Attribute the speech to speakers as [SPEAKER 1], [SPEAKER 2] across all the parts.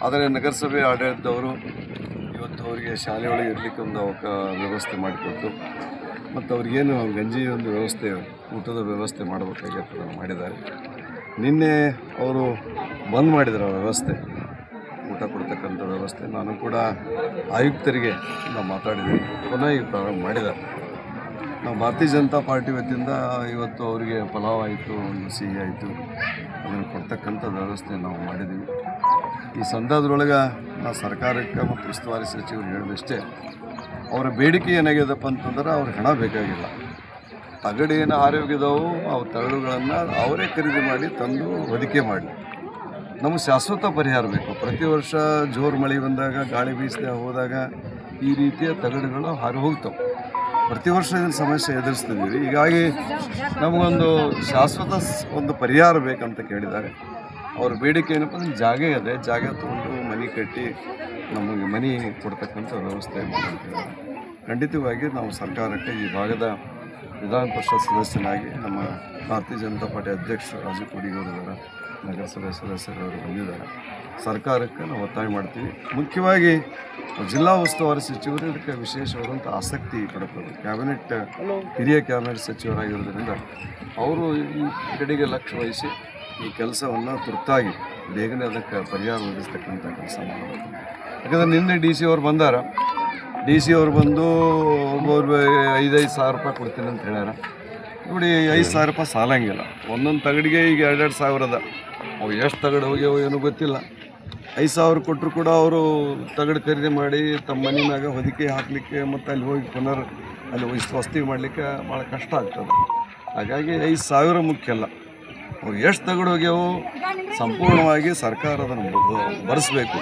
[SPEAKER 1] ಆದರೆ ನಗರಸಭೆ ಆಡಳಿತದವರು ಇವತ್ತು ಅವರಿಗೆ ಶಾಲೆಯೊಳಗೆ ಇರಲಿಕ್ಕೆ ಒಂದು ವ್ಯವಸ್ಥೆ ಮಾಡಿಕೊಟ್ಟು ಮತ್ತು ಅವ್ರಿಗೇನು ಗಂಜಿ ಒಂದು ವ್ಯವಸ್ಥೆ ಊಟದ ವ್ಯವಸ್ಥೆ ಮಾಡಬೇಕಾಗಿತ್ತು ಅದನ್ನು ಮಾಡಿದ್ದಾರೆ. ನಿನ್ನೆ ಅವರು ಬಂದ್ ಮಾಡಿದ್ರು ಆ ವ್ಯವಸ್ಥೆ, ಊಟ ಕೊಡ್ತಕ್ಕಂಥ ವ್ಯವಸ್ಥೆ. ನಾನು ಕೂಡ ಆಯುಕ್ತರಿಗೆ ನಾವು ಮಾತಾಡಿದ್ದೀನಿ, ಪುನಃ ಈಗ ಪ್ರಾರಂಭ ಮಾಡಿದ್ದಾರೆ. ನಾವು ಭಾರತೀಯ ಜನತಾ ಪಾರ್ಟಿ ವತಿಯಿಂದ ಇವತ್ತು ಅವರಿಗೆ ಪಲಾವ್ ಆಯಿತು, ಒಂದು ಸಿಹಿ ಆಯಿತು, ಅದನ್ನು ಕೊಡ್ತಕ್ಕಂಥ ವ್ಯವಸ್ಥೆ ನಾವು ಮಾಡಿದ್ದೀವಿ. ಈ ಸಂದರ್ಭದೊಳಗೆ ನಾವು ಸರ್ಕಾರಕ್ಕೆ ಮತ್ತು ಉಸ್ತುವಾರಿ ಸಚಿವರು ಹೇಳಿದಷ್ಟೇ, ಅವರ ಬೇಡಿಕೆ ಏನಾಗ್ಯದಪ್ಪ ಅಂತಂದ್ರೆ ಅವ್ರಿಗೆ ಹಣ ಬೇಕಾಗಿಲ್ಲ. ತಗಡು ಏನು ಆರೋಗ್ಯದವು ಅವು ತಗಡುಗಳನ್ನು ಅವರೇ ಖರೀದಿ ಮಾಡಿ ತಂದು ಹೊದಿಕೆ ಮಾಡಲಿ. ನಮಗೆ ಶಾಶ್ವತ ಪರಿಹಾರ ಬೇಕು. ಪ್ರತಿ ವರ್ಷ ಜೋರು ಮಳೆ ಬಂದಾಗ, ಗಾಳಿ ಬೀಸದೆ ಹೋದಾಗ ಈ ರೀತಿಯ ತಗಡುಗಳು ಹಾರಿ ಹೋಗ್ತವೆ. ಪ್ರತಿ ವರ್ಷ ಇದನ್ನು ಸಮಸ್ಯೆ ಎದುರಿಸ್ತಿದ್ದೀವಿ. ಹೀಗಾಗಿ ನಮಗೊಂದು ಶಾಶ್ವತ ಒಂದು ಪರಿಹಾರ ಬೇಕಂತ ಕೇಳಿದ್ದಾರೆ. ಅವ್ರ ಬೇಡಿಕೆ ಏನಪ್ಪ ಅಂದ್ರೆ ಜಾಗ ಇದೆ, ಜಾಗ ತೊಗೊಂಡು ಮನೆ ಕಟ್ಟಿ ನಮಗೆ ಮನೆ ಕೊಡ್ತಕ್ಕಂಥ ವ್ಯವಸ್ಥೆ ಮಾಡ್ತಿದ್ದಾರೆ. ಖಂಡಿತವಾಗಿ ನಾವು ಸರ್ಕಾರಕ್ಕೆ ಈ ಭಾಗದ ವಿಧಾನ ಪರಿಷತ್ ಸದಸ್ಯನಾಗಿ ನಮ್ಮ ಭಾರತೀಯ ಜನತಾ ಪಾರ್ಟಿ ಅಧ್ಯಕ್ಷರು ರಾಜು ಕೋಡಿಗೌಡರ ನಗರಸಭೆ ಸದಸ್ಯರವರು ಬಂದಿದ್ದಾರೆ. ಸರ್ಕಾರಕ್ಕೆ ನಾವು ಒತ್ತಾಯ ಮಾಡ್ತೀವಿ. ಮುಖ್ಯವಾಗಿ ಜಿಲ್ಲಾ ಉಸ್ತುವಾರಿ ಸಚಿವರು ಇದಕ್ಕೆ ವಿಶೇಷವಾದಂಥ ಆಸಕ್ತಿ ಪಡ್ತಾರೆ. ಹಿರಿಯ ಕ್ಯಾಬಿನೆಟ್ ಸಚಿವರಾಗಿರೋದ್ರಿಂದ ಅವರು ಈ ಕಡೆಗೆ ಲಕ್ಷ್ಯ ವಹಿಸಿ ಈ ಕೆಲಸವನ್ನು ತುರ್ತಾಗಿ ಬೇಗನೆ ಅದಕ್ಕೆ ಪರಿಹಾರ ಒದಗಿಸ್ತಕ್ಕಂಥ ಕೆಲಸ ಮಾಡಬೇಕು. ಯಾಕಂದರೆ ನಿನ್ನೆ ಡಿ ಸಿ ಅವ್ರು ಬಂದಾರ. ಡಿ ಸಿ ಅವ್ರು ಬಂದು ಒಬ್ಬೊಬ್ಬರು 5,000 ರೂಪಾಯಿ ಕೊಡ್ತೀನಿ ಅಂತ ಹೇಳ್ಯಾರ. ನೋಡಿ, 5,000 ರೂಪಾಯಿ ಸಾಲಂಗಿಲ್ಲ. ಒಂದೊಂದು ತಗಡಿಗೆ ಈಗ 2,2 ಸಾವಿರದ ಅವು ಎಷ್ಟು ತಗಡು ಹೋಗ್ಯಾವೋ ಏನೂ ಗೊತ್ತಿಲ್ಲ. 5,000 ಕೊಟ್ಟರು ಕೂಡ ಅವರು ತಗಡು ಖರೀದಿ ಮಾಡಿ ತಮ್ಮ ಮನೆ ಮ್ಯಾಗ ಹೊದಿಕೆ ಹಾಕಲಿಕ್ಕೆ ಮತ್ತು ಅಲ್ಲಿ ಹೋಗಿ ಅಲ್ಲಿ ವಸತಿ ಮಾಡಲಿಕ್ಕೆ ಭಾಳ ಕಷ್ಟ ಆಗ್ತದೆ. ಹಾಗಾಗಿ 5,000 ಮುಖ್ಯ ಅಲ್ಲ, ಅವ್ರು ಎಷ್ಟು ತಗಡು ಹೋಗ್ಯಾವೋ ಸಂಪೂರ್ಣವಾಗಿ ಸರ್ಕಾರ ಅದನ್ನು ಭರಿಸಬೇಕು.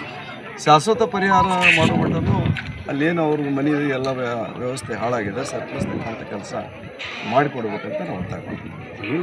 [SPEAKER 1] ಶಾಶ್ವತ ಪರಿಹಾರ ಮಾಡೋ ಮಟ್ಟನು ಅಲ್ಲೇನು ಅವ್ರ ಮನೆ ಎಲ್ಲ ವ್ಯವಸ್ಥೆ ಹಾಳಾಗಿದೆ, ಸರಿಪಡಿಸ್ತಕ್ಕಂಥ ಕೆಲಸ ಮಾಡಿಕೊಡ್ಬೇಕಂತ ನಾವು ಒತ್ತಾಯ ಮಾಡ್ತೀವಿ.